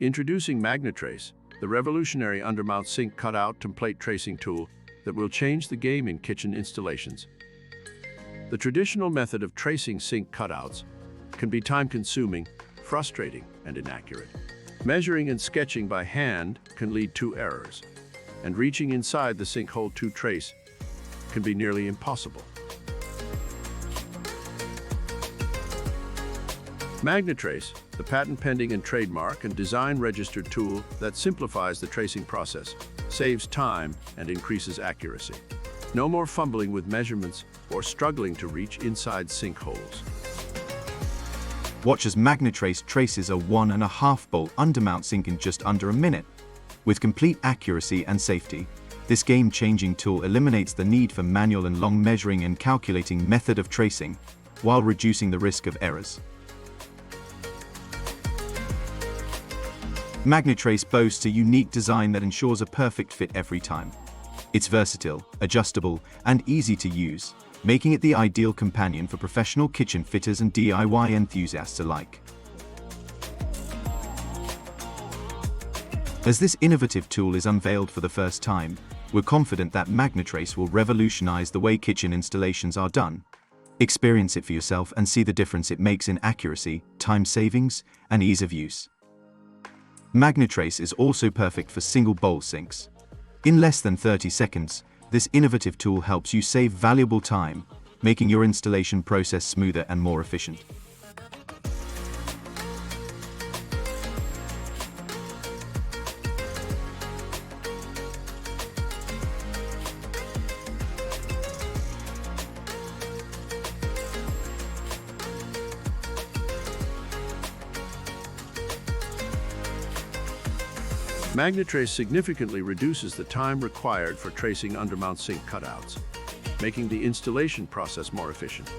Introducing Magnetrace, the revolutionary undermount sink cutout template tracing tool that will change the game in kitchen installations. The traditional method of tracing sink cutouts can be time-consuming, frustrating, and inaccurate. Measuring and sketching by hand can lead to errors, and reaching inside the sinkhole to trace can be nearly impossible. Magnetrace, the patent-pending and trademark and design-registered tool that simplifies the tracing process, saves time and increases accuracy. No more fumbling with measurements or struggling to reach inside sinkholes. Watch as Magnetrace traces a 1.5 bowl undermount sink in just under a minute. With complete accuracy and safety, this game-changing tool eliminates the need for manual and long measuring and calculating method of tracing, while reducing the risk of errors. Magnetrace boasts a unique design that ensures a perfect fit every time. It's versatile, adjustable, and easy to use, making it the ideal companion for professional kitchen fitters and DIY enthusiasts alike. As this innovative tool is unveiled for the first time, we're confident that Magnetrace will revolutionize the way kitchen installations are done. Experience it for yourself and see the difference it makes in accuracy, time savings, and ease of use. Magnetrace is also perfect for single bowl sinks. In less than 30 seconds, this innovative tool helps you save valuable time, making your installation process smoother and more efficient. Magnetrace significantly reduces the time required for tracing undermount sink cutouts, making the installation process more efficient.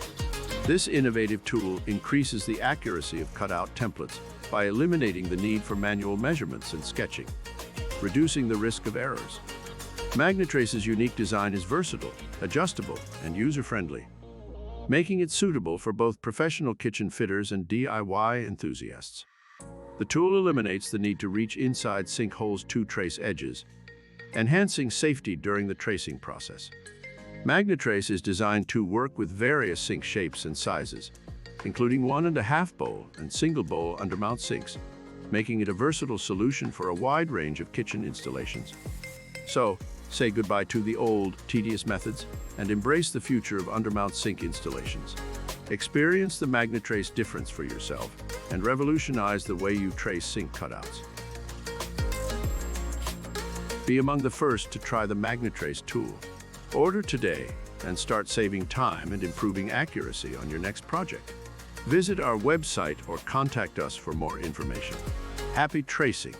This innovative tool increases the accuracy of cutout templates by eliminating the need for manual measurements and sketching, reducing the risk of errors. Magnetrace's unique design is versatile, adjustable, and user-friendly, making it suitable for both professional kitchen fitters and DIY enthusiasts. The tool eliminates the need to reach inside sinkholes to trace edges, enhancing safety during the tracing process. Magnetrace is designed to work with various sink shapes and sizes, including 1.5 bowl and single bowl undermount sinks, making it a versatile solution for a wide range of kitchen installations. So, say goodbye to the old, tedious methods and embrace the future of undermount sink installations. Experience the Magnetrace difference for yourself and revolutionize the way you trace sink cutouts. Be among the first to try the Magnetrace tool. Order today and start saving time and improving accuracy on your next project. Visit our website or contact us for more information. Happy tracing!